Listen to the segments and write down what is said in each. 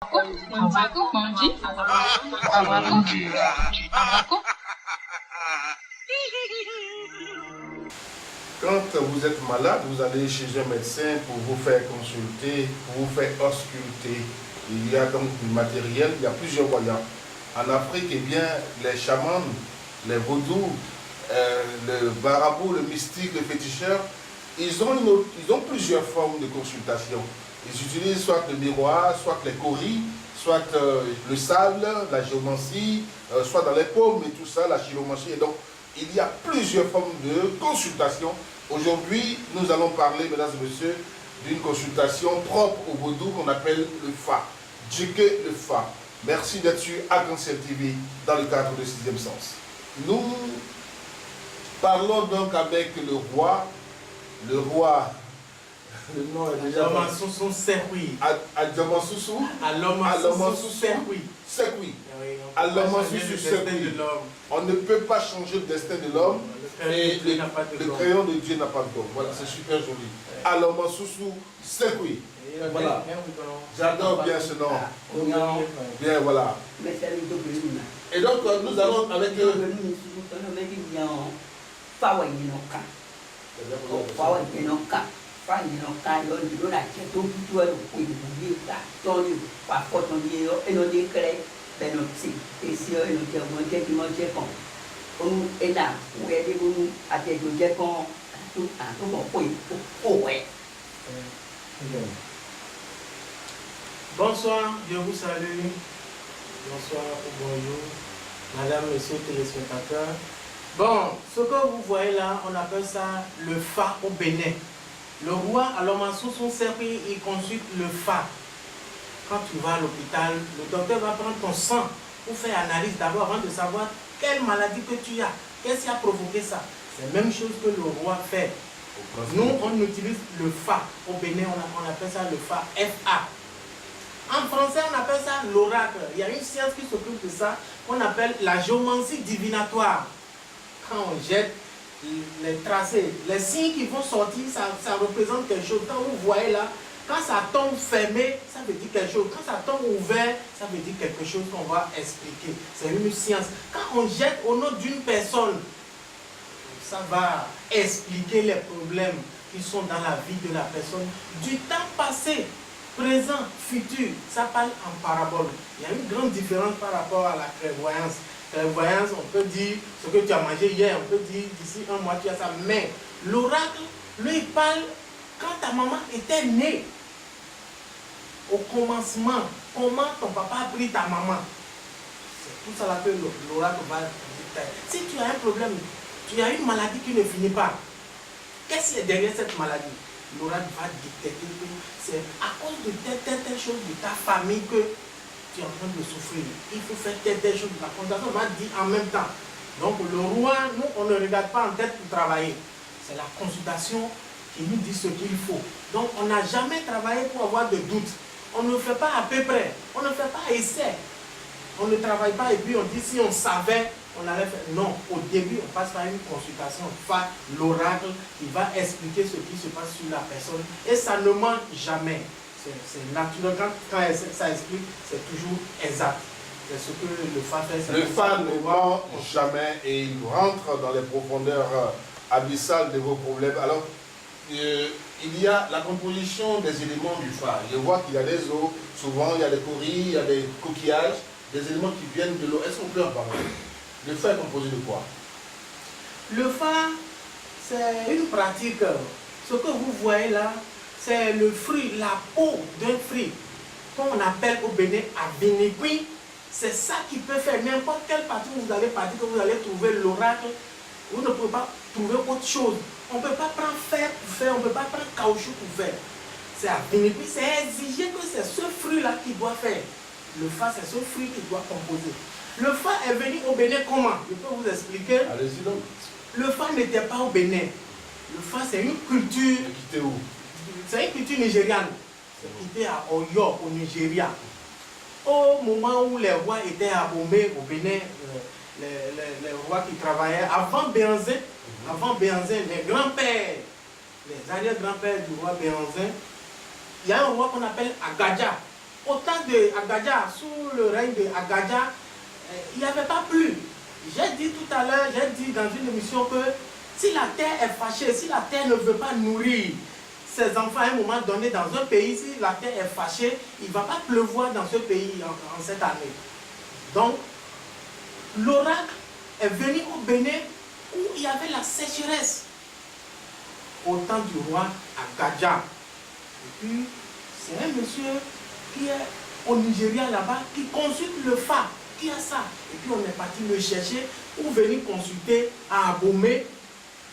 Quand vous êtes malade, vous allez chez un médecin pour vous faire consulter, pour vous faire ausculter. Il y a donc du matériel, il y a plusieurs moyens. En Afrique, eh bien, les chamans, les vaudous, le marabout, le mystique, le féticheur, ils ont plusieurs formes de consultation. Ils utilisent soit le miroir, soit les coris, soit le sable, la géomancie, soit dans les paumes et tout ça, la chiromancie. Et donc, il y a plusieurs formes de consultation. Aujourd'hui, nous allons parler, mesdames et messieurs, d'une consultation propre au vaudou qu'on appelle le Fa. Djeke le Fa. Merci d'être sur Arc-en-Ciel TV dans le cadre de 6e sens. Nous parlons donc avec le roi. Le roi, le nom est déjà... Alomansousou Sekwi. Alomansousou Alomansousou Sekwi. Sekwi. Alomansousou Sekwi. On ne peut pas changer le destin de l'homme. Et le crayon de Dieu n'a pas de gomme. Voilà, c'est super joli. Alomansousou Sekwi. Voilà. J'adore bien ce nom. Bien, voilà. Et donc, nous allons avec eux. Bonsoir, je vous salue. Bonsoir ou bonjour, madame, monsieur, téléspectateurs. Bon, ce que vous voyez là, on appelle ça le Fa au Bénin. Le roi Alomansousou Sekwi, il consulte le Fa. Quand tu vas à l'hôpital, le docteur va prendre ton sang pour faire analyse d'abord avant de savoir quelle maladie que tu as, qu'est-ce qui a provoqué ça. C'est la même chose que le roi fait. Nous, on utilise le Fa. Au Bénin, on appelle ça le Fa, F-A. En français, on appelle ça l'oracle. Il y a une science qui s'occupe de ça, qu'on appelle la géomancie divinatoire. Quand on jette les tracés, les signes qui vont sortir, ça représente quelque chose. Quand vous voyez là, quand ça tombe fermé, ça veut dire quelque chose. Quand ça tombe ouvert, ça veut dire quelque chose qu'on va expliquer. C'est une science. Quand on jette au nom d'une personne, ça va expliquer les problèmes qui sont dans la vie de la personne. Du temps passé, présent, futur, ça parle en parabole. Il y a une grande différence par rapport à la clairvoyance. Clairvoyance, on peut dire ce que tu as mangé hier, on peut dire d'ici un mois tu as ça. Mais l'oracle, lui, il parle quand ta maman était née. Au commencement, comment ton papa a pris ta maman. C'est tout ça là que l'oracle va dire. Si tu as un problème, tu as une maladie qui ne finit pas, qu'est-ce qui est derrière cette maladie? L'oracle va détecter que c'est à cause de telle chose de ta famille que tu es en train de souffrir. Il faut faire telle chose. La consultation va dire en même temps. Donc le roi, nous, on ne regarde pas en tête pour travailler. C'est la consultation qui nous dit ce qu'il faut. Donc on n'a jamais travaillé pour avoir de doutes. On ne fait pas à peu près. On ne fait pas essai. On ne travaille pas et puis on dit si on savait, on allait faire. Non, au début, on passe par une consultation, par l'oracle qui va expliquer ce qui se passe sur la personne. Et ça ne ment jamais. C'est naturel. Quand ça explique, c'est toujours exact. C'est ce que le Fa fait. Le Fa ne ment jamais et il rentre dans les profondeurs abyssales de vos problèmes. Alors, il y a la composition des éléments du Fa. Je vois qu'il y a des eaux, souvent il y a des coris, il y a des coquillages, des éléments qui viennent de l'eau. Est-ce qu'on peut en parler? Le Fa est composé de quoi? Le Fa, c'est une pratique. Ce que vous voyez là, c'est le fruit, la peau d'un fruit, qu'on appelle au Bénin Abiniqui. C'est ça qui peut faire n'importe quelle partie où vous allez partir, que vous allez trouver l'oracle. Vous ne pouvez pas trouver autre chose. On ne peut pas prendre fer pour faire, on ne peut pas prendre caoutchouc pour faire. C'est Abiniqui, c'est exigé que c'est ce fruit-là qui doit faire. Le Fa, c'est ce fruit qui doit composer. Le Fa est venu au Bénin comment? Je peux vous expliquer. Allez-y donc. Le Fa n'était pas au Bénin. Le Fa, c'est une culture. C'était où? C'est une culture nigériane. C'est quitté à Oyo, au Nigeria. Au moment où les rois étaient à Bombay, au Bénin, les rois qui travaillaient avant Béhanzin, les grands-pères, les arrière-grands-pères du roi Béhanzin, il y a un roi qu'on appelle Agadja. au temps de Agadia, sous le règne de Agadia, il n'y avait pas plu. J'ai dit tout à l'heure, j'ai dit dans une émission que si la terre est fâchée, si la terre ne veut pas nourrir ses enfants à un moment donné dans un pays, si la terre est fâchée, il ne va pas pleuvoir dans ce pays en cette année. Donc, l'oracle est venu au Bénin où il y avait la sécheresse au temps du roi Agadia. Et puis, c'est un monsieur qui est au Nigeria là-bas, qui consulte le phare, qui a ça. Et puis on est parti le chercher ou venir consulter à Abomey.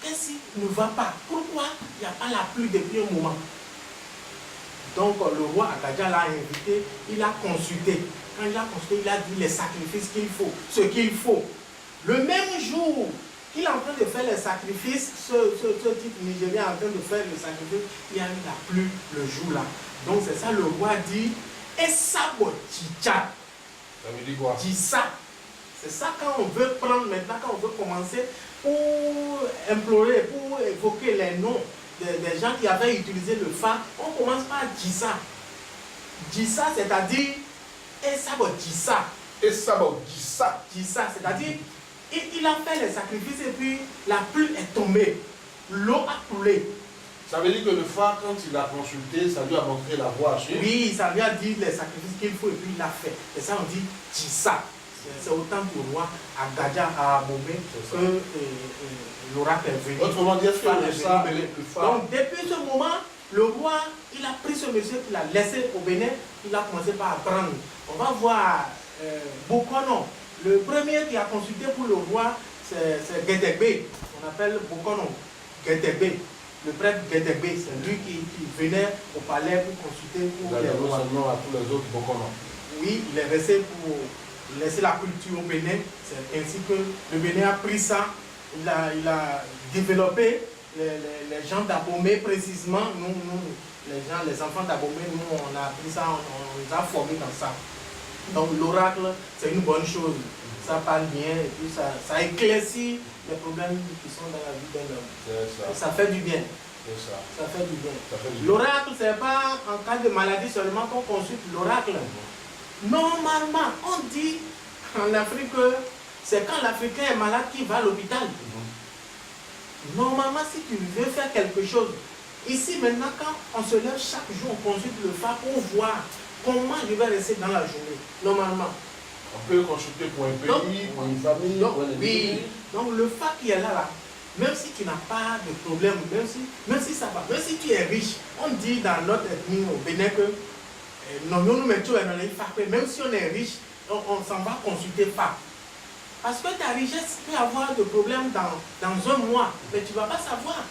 Qu'est-ce qui ne va pas? Pourquoi il n'y a pas la pluie depuis un moment? Donc le roi Agadia l'a invité, il a consulté. Quand il a consulté, il a dit les sacrifices qu'il faut, ce qu'il faut. Le même jour qu'il est en train de faire les sacrifices, ce type nigérien est en train de faire le sacrifice, il y a eu la pluie le jour là. Donc c'est ça le roi dit, et ça chicha. Ça veut dire quoi? Dit ça. C'est ça quand on veut prendre maintenant, quand on veut commencer pour implorer, pour évoquer les noms des gens qui avaient utilisé le phare, on commence par Dissa. Dissa, c'est-à-dire, et ça Dissa. Et ça Dissa. Dissa, c'est-à-dire, il a fait les sacrifices et puis la pluie est tombée. L'eau a coulé. Ça veut dire que le phare, quand il a consulté, ça lui a montré la voie à suivre. Oui, ça lui a dit les sacrifices qu'il faut et puis il l'a fait. Et ça, on dit Dissa. C'est autant du roi Agadia à Abomey que l'oracle est venu. Autrement dit, le phare. Donc, depuis ce moment, le roi, il a pris ce monsieur qu'il a laissé au Bénin, il a commencé par apprendre. On va voir Bokono. Le premier qui a consulté pour le roi, c'est Gedegbe. On appelle Bokono Gedegbe. Le prêtre Gedegbe, c'est lui qui venait au palais pour consulter pour les rois. Son nom à tous les autres Bokono. Oui, il est resté pour laisser la culture au Bénin. C'est ainsi que le Bénin a pris ça. Il a développé les gens d'Abomey précisément. Nous, les enfants d'Abomey, nous, on a appris ça, on les a formés dans ça. Donc l'oracle, c'est une bonne chose. Ça parle bien et puis ça éclaircit les problèmes qui sont dans la vie d'un homme. Ça fait du bien. Ça fait du bien. L'oracle, ce n'est pas en cas de maladie seulement qu'on consulte l'oracle. Normalement, on dit en Afrique que c'est quand l'Africain est malade qu'il va à l'hôpital. Normalement, si tu veux faire quelque chose, ici maintenant, quand on se lève chaque jour, on consulte le phare pour voir comment je vais rester dans la journée. Normalement. On peut consulter pour un pays, pour une famille, donc, pour un oui. Donc le phare qui est là, même si tu n'as pas de problème, même si ça va, même si tu es riche, on dit dans notre ethnie au Bénin que même si on est riche, on s'en va consulter phare. Parce que ta richesse peut avoir de problèmes dans un mois, mais tu ne vas pas savoir.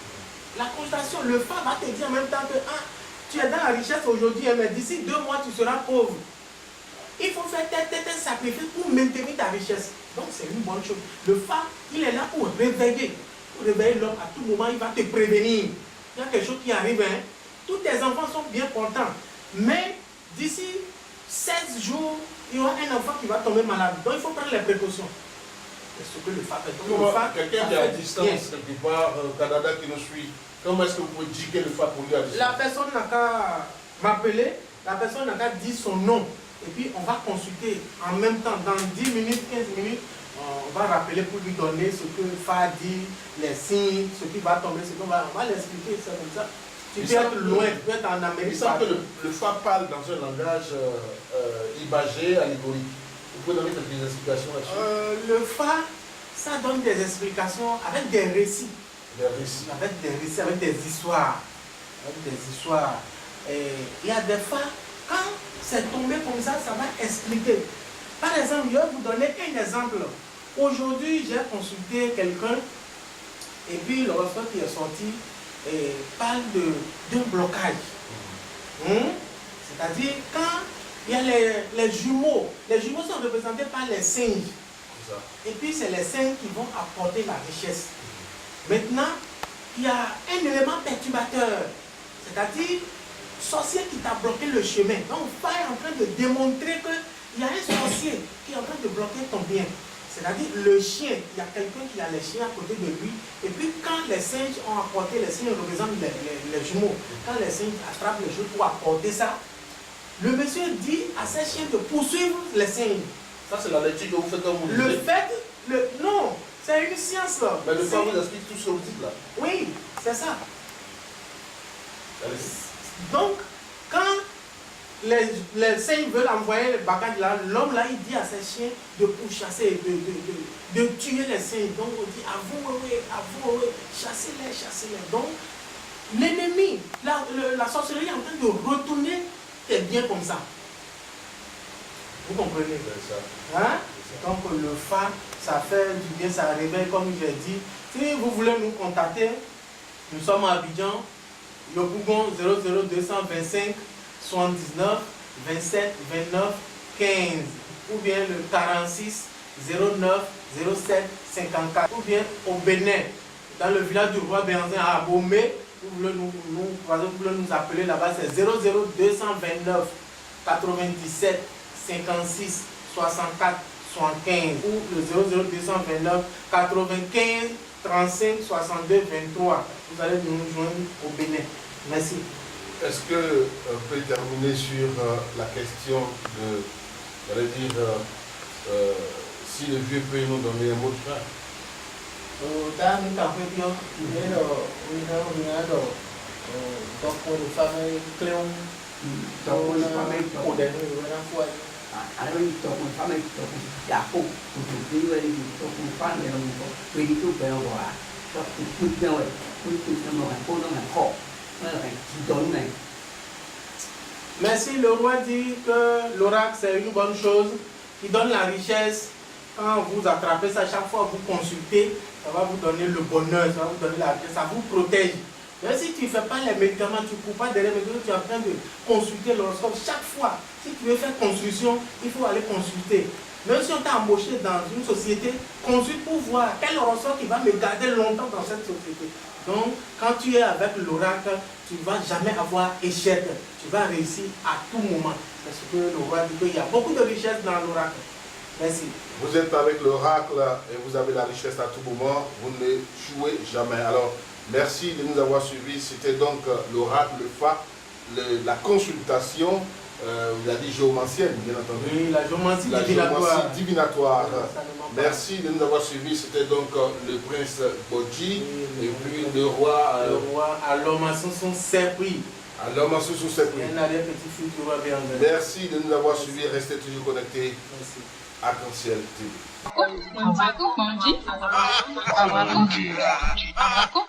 La consultation, le phare va te dire en même temps que tu es dans la richesse aujourd'hui, mais d'ici 2 mois, tu seras pauvre. Il faut faire tel sacrifice pour maintenir ta richesse. Donc c'est une bonne chose. Le phare, il est là pour réveiller. Pour réveiller l'homme à tout moment, il va te prévenir. Il y a quelque chose qui arrive. Hein? Tous tes enfants sont bien contents. Mais d'ici 16 jours, il y aura un enfant qui va tomber malade. Donc il faut prendre les précautions. C'est ce que le phare fait. Quelqu'un qui est à distance, quelque part, au Canada qui nous suit, comment est-ce que vous pouvez dire le phare pour lui à distance? La personne n'a qu'à m'appeler, la personne n'a qu'à dire son nom. Et puis on va consulter en même temps, dans 10 minutes, 15 minutes, on va rappeler pour lui donner ce que le phare dit, les signes, ce qui va tomber, on va l'expliquer, c'est comme ça. Tu peux être loin, tu peux être en Amérique. Il semble que le phare parle dans un langage imagé, allégorique. Vous pouvez donner quelques explications là-dessus? Le phare, ça donne des explications avec des récits. Des récits. Avec des récits, avec des histoires. Avec des histoires. Et il y a des phares, quand c'est tombé comme ça, ça va expliquer. Par exemple, je vais vous donner un exemple. Aujourd'hui, j'ai consulté quelqu'un et puis l'horoscope qui est sorti parle d'un blocage. C'est-à-dire quand il y a les jumeaux sont représentés par les singes. Et puis c'est les singes qui vont apporter la richesse. Maintenant, il y a un élément perturbateur, c'est-à-dire sorcier qui t'a bloqué le chemin. Donc, Fa est en train de démontrer qu'il y a un sorcier qui est en train de bloquer ton bien. C'est-à-dire le chien, il y a quelqu'un qui a les chiens à côté de lui. Et puis quand les singes ont apporté, les singes représentent les jumeaux. Quand les singes attrapent les jumeaux pour apporter ça, Le monsieur dit à ses chiens de poursuivre les signes. Ça, c'est la lecture que vous faites comme vous Le lisez. fait, non, c'est une science là. Mais le phare vous explique tout ce que vous dites là. Oui, c'est ça. Allez-y. Donc, quand les saints veulent envoyer le bagage là, l'homme là, il dit à ses chiens de pourchasser, de tuer les saints. Donc, on dit, à vous, chassez-les, chassez-les. Donc, l'ennemi, la sorcellerie est en train de retourner tes biens comme ça. Vous comprenez? C'est ça. Hein? Donc, le phare, ça fait du bien, ça réveille, comme j'ai dit. Si vous voulez nous contacter, nous sommes à Abidjan, le Bougon 00225 79 27 29 15 ou bien le 46 09 07 54 ou bien au Bénin, dans le village du roi Benzin à Abomey. Vous voulez nous appeler là-bas, c'est 00229 97 56 64 75 ou le 00229 95 35 62 23. Vous allez nous joindre au Bénin. Merci. Est-ce que on peut terminer sur la question de, j'allais dire, si le vieux peut nous donner un mot de fin? Merci, le roi dit que l'oracle c'est une bonne chose, qui donne la richesse. Quand vous attrapez ça, chaque fois que vous consultez, ça va vous donner le bonheur, ça va vous donner la richesse, ça vous protège. Mais si tu ne fais pas les médicaments, tu ne cours pas derrière les médicaments, tu es en train de consulter l'horoscope. Chaque fois, si tu veux faire construction, il faut aller consulter. Même si on t'a embauché dans une société, consulte pour voir quel horoscope qui va me garder longtemps dans cette société. Donc, quand tu es avec l'oracle, tu ne vas jamais avoir échec. Tu vas réussir à tout moment. C'est ce que le roi dit, qu'il y a beaucoup de richesse dans l'oracle. Merci. Vous êtes avec l'oracle et vous avez la richesse à tout moment. Vous ne jouez jamais. Alors, merci de nous avoir suivis. C'était donc l'oracle, le phare, la consultation. Vous avez dit géomancienne, bien entendu. Oui, la géomancie divinatoire. Géomancie divinatoire. Oui, merci de nous avoir suivis. C'était donc le prince Bodji et puis le roi. Le roi Alomason son serpri. Alors, sous cette Il y a un petit du roi Béandel. Merci de nous avoir suivis. Restez toujours connectés. Merci. Arc-en-ciel TV. Amako, Mandi, Amako.